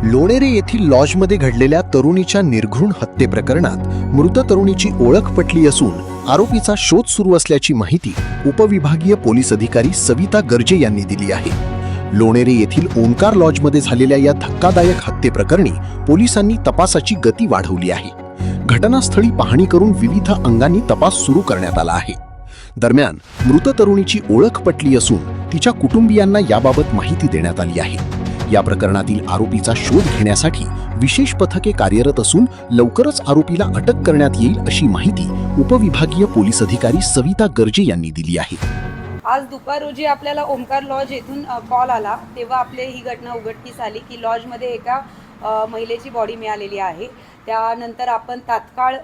लोणेरे येथील लॉजमध्ये घडलेल्या तरुणीच्या निर्घृण हत्येप्रकरणात मृत तरुणीची ओळख पटली असून आरोपीचा शोध सुरू असल्याची माहिती उपविभागीय पोलीस अधिकारी सविता गर्जे यांनी दिली आहे। लोणेरे येथील ओंकार लॉजमध्ये झालेल्या या धक्कादायक हत्येप्रकरणी पोलिसांनी तपासाची गती वाढवली आहे। घटनास्थळी पाहणी करून विविध अंगांनी तपास सुरू करण्यात आला आहे। दरम्यान मृत तरुणीची ओळख पटली असून तिच्या कुटुंबियांना याबाबत माहिती देण्यात आली आहे। या प्रकरणातील आरोपीचा शोध घेण्यासाठी विशेष पथके कार्यरत असून लवकरच आरोपीला अटक करण्यात येईल अशी माहिती उपविभागीय पोलीस अधिकारी सविता गर्जे यांनी दिली आहे। आज दुपार रोजी आपल्याला ओंकार लॉज येथून कॉल आला, तेव्हा आपले ही घटना उघडकीस आली की लॉजमध्ये एका महिलेची बॉडी मिळालेली आहे। त्यानंतर आपण तात्काळ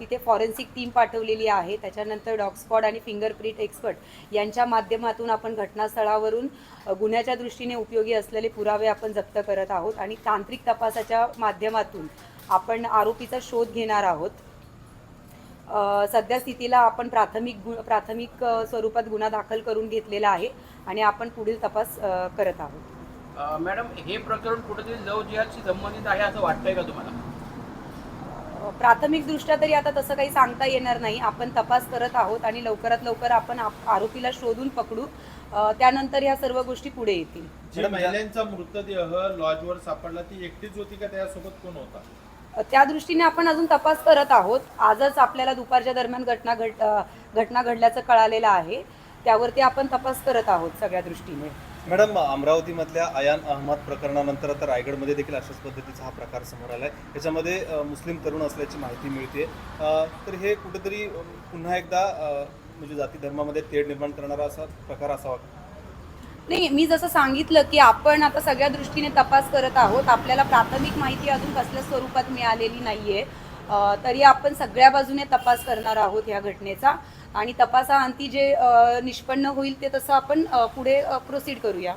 तिथे फॉरेन्सिक टीम पाठवलेली आहे। त्याच्यानंतर डॉग स्क्वॉड आणि फिंगरप्रिंट एक्सपर्ट यांच्या माध्यमातून आपण घटनास्थळावरून गुन्ह्याच्या दृष्टीने उपयोगी असलेले पुरावे आपण जप्त करत आहोत आणि तांत्रिक तपासाच्या माध्यमातून आपण आरोपीचा शोध घेणार आहोत। सध्या स्थितीला आपण प्राथमिक स्वरूपात गुन्हा दाखल करून घेतलेला आहे आणि आपण पुढील तपास करत आहोत। मॅडम, हे प्रकरण कुठेतरी लव जिहादशी संबंधित आहे असं वाटतंय का तुम्हाला? प्राथमिक दृष्ट्या तरी आता तसं काही सांगता येणार नाही। आपण तपास करत आहोत आणि लवकरात लवकर आपण आरोपीला शोधून पकडू, त्यानंतर ह्या सर्व गोष्टी पुढे येतील। जी महिलांचा मृतदेह लॉजवर सापडला ती एकटीच होती का त्यासोबत कोण होता? त्या दृष्टीने आपण अजून तपास करत आहोत। आजच आपल्याला दुपारच्या दरम्यान घटना घडल्याचं कळालेलं आहे, त्यावरती आपण तपास करत आहोत सगळ्या दृष्टीने। मॅडम, अमरावतीमधल्या अयान अहमद प्रकरणानंतर आता रायगडमध्ये देखील अशाच पद्धतीचा हा प्रकार समोर आला आहे। याच्यामध्ये मुस्लिम तरुण असल्याची माहिती मिळते, तर हे कुठेतरी पुन्हा एकदा म्हणजे जाती धर्मामध्ये तेढ निर्माण करणारा असा प्रकार असावा? नाही, मी जसं सांगितलं की आपण आता सगळ्या दृष्टीने तपास करत आहोत। आपल्याला प्राथमिक माहिती अजून कसल्या स्वरूपात मिळालेली नाहीये, तरी आपण सगळ्या बाजूने तपास करणार आहोत या घटनेचा आणि तपासाअंती जे निष्पन्न होईल ते तसं आपण पुढे प्रोसीड करूया।